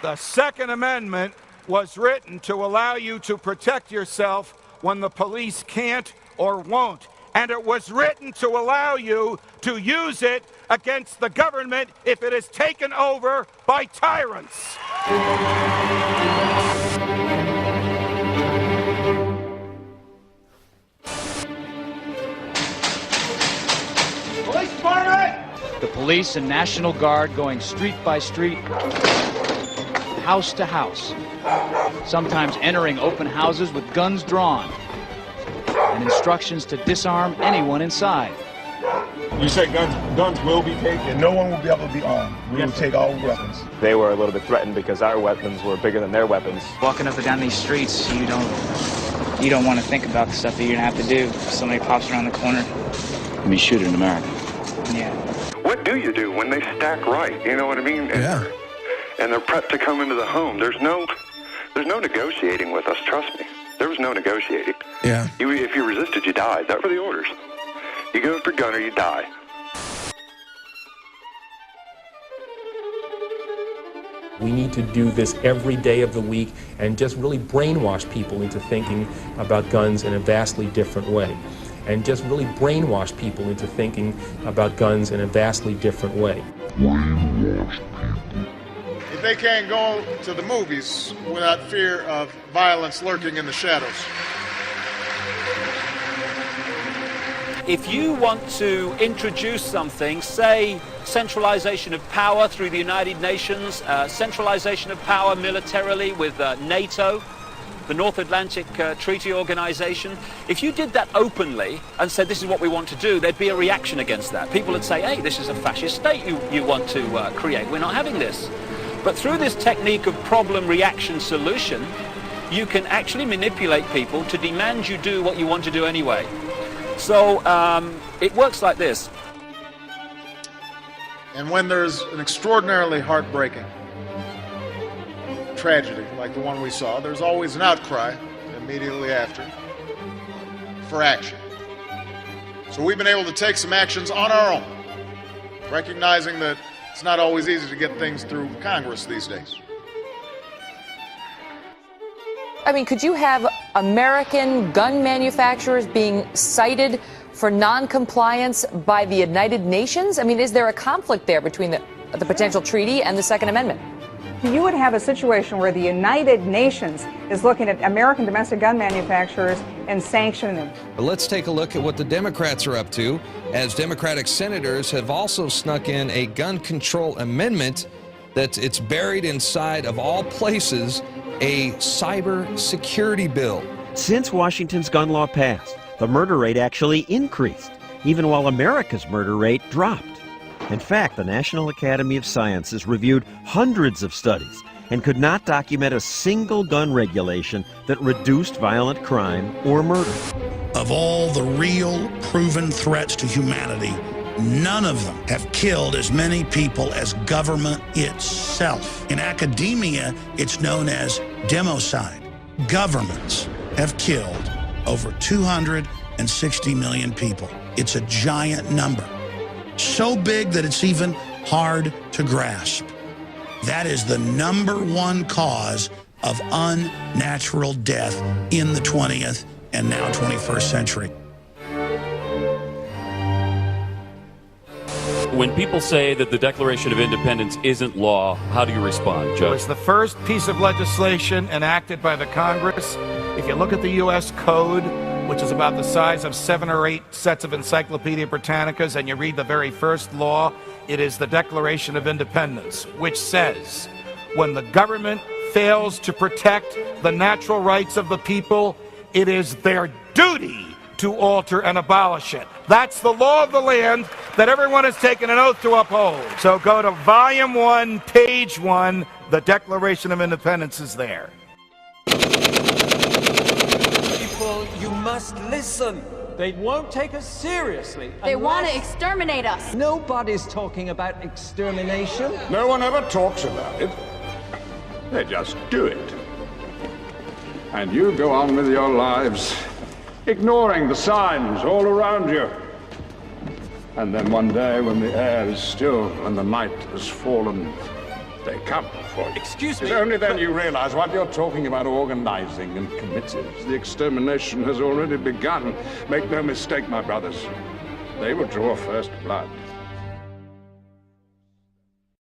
The Second Amendment was written to allow you to protect yourself when the police can't or won't. And it was written to allow you to use it against the government if it is taken over by tyrants. Police department! The police and National Guard going street by street, house to house, sometimes entering open houses with guns drawn, and instructions to disarm anyone inside. You say guns will be taken? No one will be able to be armed. We will take all weapons. They were a little bit threatened because our weapons were bigger than their weapons. Walking up and down these streets, you don't want to think about the stuff that you're gonna have to do if somebody pops around the corner. I mean, shoot in America. Yeah. What do you do when they stack right? You know what I mean? And they're prepped to come into the home. There's no negotiating with us. Trust me. There was no negotiating. Yeah. If you resisted, you died. That were the orders. You go for gun or you die. We need to do this every day of the week and just really brainwash people into thinking about guns in a vastly different way. And just really brainwash people into thinking about guns in a vastly different way. If they can't go to the movies without fear of violence lurking in the shadows. If you want to introduce something, say centralization of power through the United Nations, centralization of power militarily with NATO, the North Atlantic Treaty Organization, if you did that openly and said this is what we want to do, there'd be a reaction against that. People would say, hey, this is a fascist state you want to create. We're not having this. But through this technique of problem, reaction, solution, you can actually manipulate people to demand you do what you want to do anyway. So it works like this. And when there's an extraordinarily heartbreaking tragedy like the one we saw, there's always an outcry immediately after for action. So we've been able to take some actions on our own, recognizing that it's not always easy to get things through Congress these days. I mean, could you have American gun manufacturers being cited for non-compliance by the United Nations? I mean, is there a conflict there between the potential treaty and the Second Amendment? You would have a situation where the United Nations is looking at American domestic gun manufacturers and sanctioning them. But let's take a look at what the Democrats are up to, as Democratic senators have also snuck in a gun control amendment that it's buried inside, of all places, a cyber security bill. Since Washington's gun law passed, the murder rate actually increased, even while America's murder rate dropped. In fact, the National Academy of Sciences reviewed hundreds of studies and could not document a single gun regulation that reduced violent crime or murder. Of all the real proven threats to humanity, none of them have killed as many people as government itself. In academia, it's known as democide. Governments have killed over 260 million people. It's a giant number. So big that it's even hard to grasp. That is the #1 cause of unnatural death in the 20th and now 21st century. When people say that the Declaration of Independence isn't law, how do you respond, Judge? It was the first piece of legislation enacted by the Congress. If you look at the U.S. Code, which is about the size of 7 or 8 sets of Encyclopedia Britannicas, and you read the very first law, it is the Declaration of Independence, which says, when the government fails to protect the natural rights of the people, it is their duty to alter and abolish it. That's the law of the land that everyone has taken an oath to uphold. So go to Volume 1, Page 1, the Declaration of Independence is there. People, you must listen. They won't take us seriously. They want to exterminate us. Nobody's talking about extermination. No one ever talks about it. They just do it. And you go on with your lives, ignoring the signs all around you. And then one day, when the air is still and the night has fallen, they come for for you. Excuse me. It's only then you realize what you're talking about organizing and committees. The extermination has already begun. Make no mistake, my brothers. They will draw first blood.